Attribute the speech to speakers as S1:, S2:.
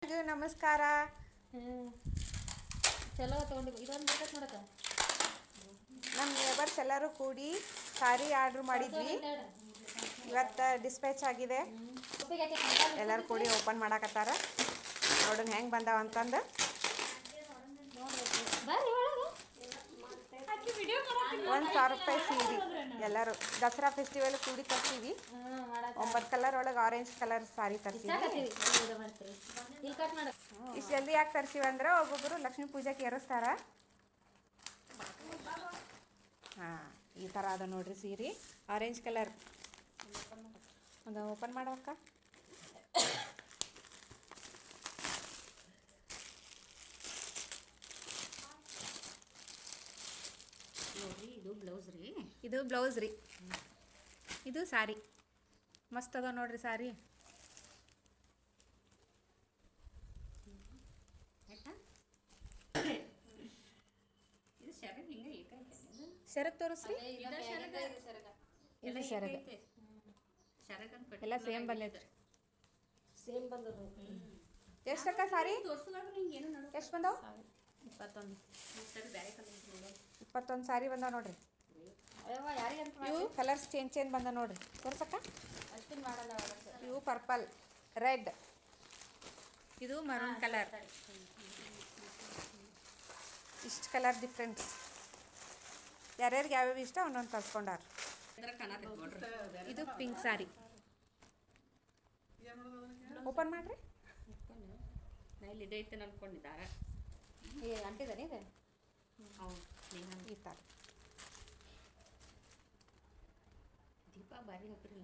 S1: ನಮಸ್ಕಾರ.
S2: ಚಲೋ ತೊಗೊಂಡು ಇದೊಂದು ಬರ್ತೈತೆ ನೋಡಕ್ಕ.
S1: ನಮ್ಮ ನೇಬರ್ಸ್ ಎಲ್ಲರೂ ಕೂಡಿ ಸಾರಿ ಆರ್ಡ್ರ್ ಮಾಡಿದ್ವಿ. ಇವತ್ತು ಡಿಸ್ಪ್ಯಾಚ್ ಆಗಿದೆ. ಎಲ್ಲರೂ ಕೂಡಿ ಓಪನ್ ಮಾಡಾಕತ್ತಾರ. ನೋಡೋಣ ಹೆಂಗೆ ಬಂದಾವ ಅಂತಂದು. ₹1,000 ಸೀರೆ ಎಲ್ಲರೂ ದಸರಾ ಫೆಸ್ಟಿವಲ್ ಕೂಡಿ ತರ್ತೀವಿ. 9 ಕಲರ್ ಒಳಗೆ ಆರೆಂಜ್ ಕಲರ್ ಸಾರಿ ತರ್ತೀವಿ. ಇಷ್ಟು ಜಲ್ದಿ ಯಾಕೆ ತರ್ತೀವಿ ಅಂದ್ರೆ ಒಬ್ಬೊಬ್ಬರು ಲಕ್ಷ್ಮೀ ಪೂಜೆಗೆ ಏರಿಸ್ತಾರ. ಹಾಂ, ಈ ಥರ ಅದ ನೋಡ್ರಿ ಸೀರೆ ಆರೆಂಜ್ ಕಲರ್. ಒಂದು ಓಪನ್ ಮಾಡೋಕ್ಕ.
S2: ನೋಡ್ರಿ, ಇದು ಬ್ಲೌಸ್ ರೀ.
S1: ಇದು ಬ್ಲೌಸ್ ರೀ. ಇದು ಸಾರಿ ಮಸ್ತ್ ಅದ ನೋಡ್ರಿ ಸಾರಿ. ಶರತ್ ತೋರಿಸ್ರಿ. ಇದು ಶರಗ ಎಲ್ಲ ಸೇಮ್ ಬಂದೈತ್ರಿ.
S2: ಸೇಮ್ ಬಂದದ.
S1: ಎಷ್ಟಕ್ಕ ಸಾರಿ? ಎಷ್ಟು ಬಂದವು? 21 ಸಾರಿ ಬಂದಾವ ನೋಡ್ರಿ. ಇವು ಕಲರ್ಸ್ ಚೇಂಜ್ ಬಂದ ನೋಡ್ರಿ. ತೋರ್ಸಕ್ಕ. ಇವು ಪರ್ಪಲ್, ರೆಡ್, ಇದು ಮರೂನ್ ಕಲರ್. ಇಷ್ಟು ಕಲರ್ ಡಿಫ್ರೆಂಟ್ಸ್. ಯಾರ್ಯಾರಿಗೆ ಯಾವ್ಯಾವ ಇಷ್ಟ ಒಂದೊಂದು ತರ್ಸ್ಕೊಂಡಾರ. ಇದು ಪಿಂಕ್ ಸಾರಿ. ಓಪನ್ ಮಾಡ್ರಿ.
S2: ಇಲ್ಲಿ ಇದೈತೆ ಅನ್ಕೊಂಡಿದ್ದಾರ.
S1: ಅಂಟಿದಾನೆ ಇದು. ಈ ಥರ
S2: ದೀಪ ಬಾರಿ ಹಾಕ್ರಿ.